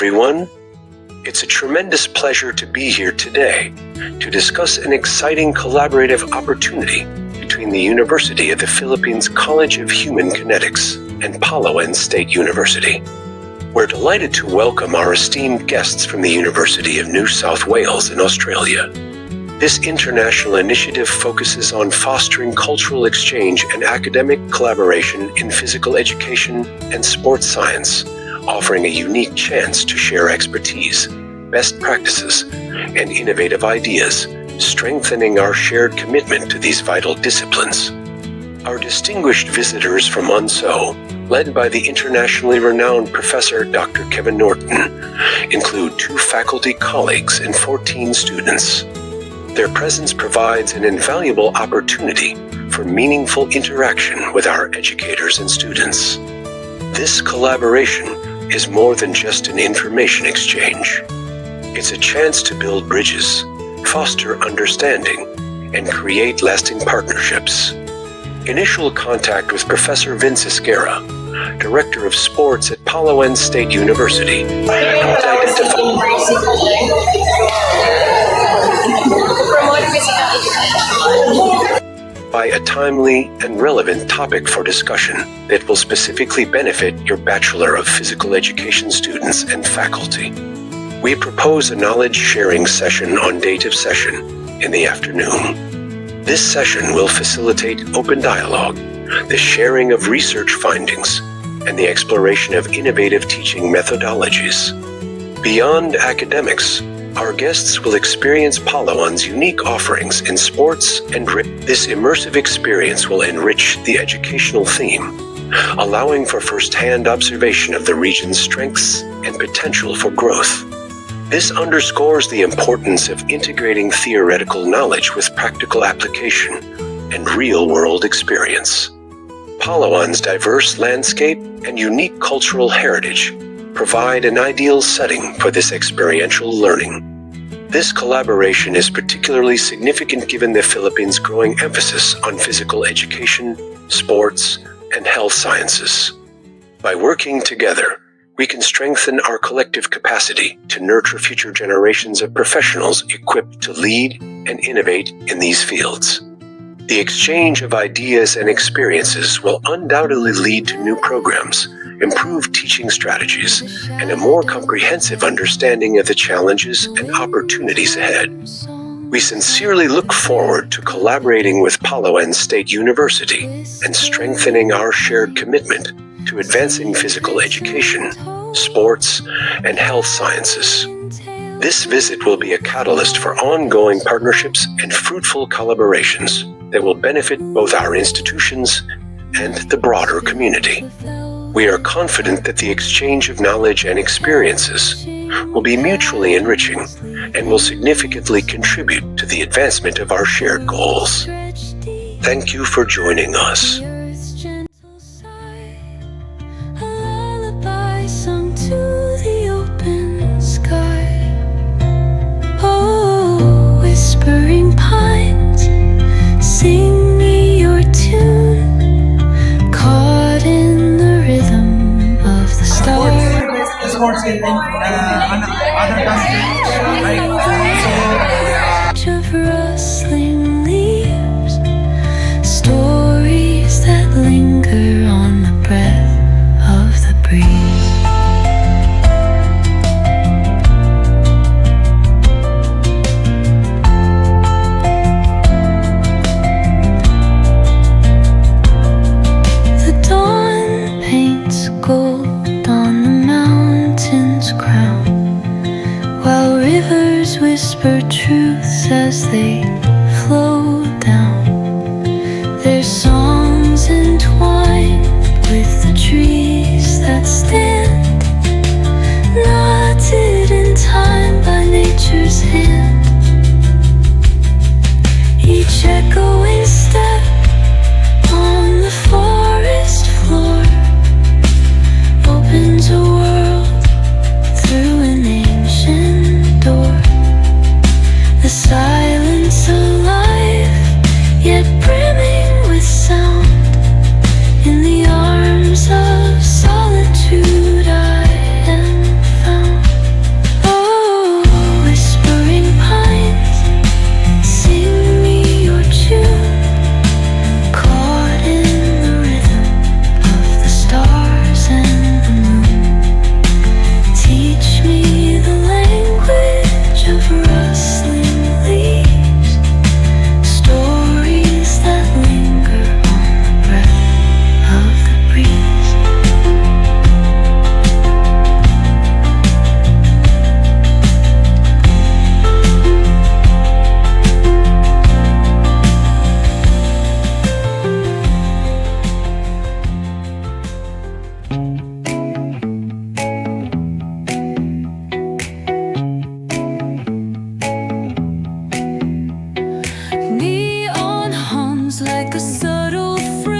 everyone. It's a tremendous pleasure to be here today to discuss an exciting collaborative opportunity between the University of the Philippines College of Human Kinetics and Palawan State University. We're delighted to welcome our esteemed guests from the University of New South Wales in Australia. This international initiative focuses on fostering cultural exchange and academic collaboration in physical education and sports science, offering a unique chance to share expertise, best practices, and innovative ideas, strengthening our shared commitment to these vital disciplines. Our distinguished visitors from UNSW, led by the internationally renowned Professor Dr. Kevin Norton, include 2 faculty colleagues and 14 students. Their presence provides an invaluable opportunity for meaningful interaction with our educators and students. This collaboration is more than just an information exchange. It's a chance to build bridges, foster understanding, and create lasting partnerships. Initial contact with Professor Vince Esguerra, Director of Sports at Palawan State University, helped by a timely and relevant topic for discussion that will specifically benefit your Bachelor of Physical Education students and faculty. We propose a knowledge-sharing session on date of session in the afternoon. This session will facilitate open dialogue, the sharing of research findings, and the exploration of innovative teaching methodologies. Beyond academics, our guests will experience Palawan's unique offerings in sports and this immersive experience will enrich the educational theme, allowing for first-hand observation of the region's strengths and potential for growth. This underscores the importance of integrating theoretical knowledge with practical application and real-world experience. Palawan's diverse landscape and unique cultural heritage provide an ideal setting for this experiential learning. This collaboration is particularly significant given the Philippines' growing emphasis on physical education, sports, and health sciences. By working together, we can strengthen our collective capacity to nurture future generations of professionals equipped to lead and innovate in these fields. The exchange of ideas and experiences will undoubtedly lead to new programs, improved teaching strategies, and a more comprehensive understanding of the challenges and opportunities ahead. We sincerely look forward to collaborating with Palawan State University and strengthening our shared commitment to advancing physical education, sports, and health sciences. This visit will be a catalyst for ongoing partnerships and fruitful collaborations that will benefit both our institutions and the broader community. We are confident that the exchange of knowledge and experiences will be mutually enriching and will significantly contribute to the advancement of our shared goals. Thank you for joining us. Whispering pines, sing me your tune, caught in the rhythm of the stars. Sports in other countries, right? So, Of rustling leaves, stories that linger on the breath of the breeze. Whisper truths as they flow down. Their songs entwined with the trees that stand, knotted in time by nature's hand. Each echoing step on the forest floor opens a world through an ancient door. The silence alive, yet brimming with sound. In the arms of solitude I am found. subtle friction.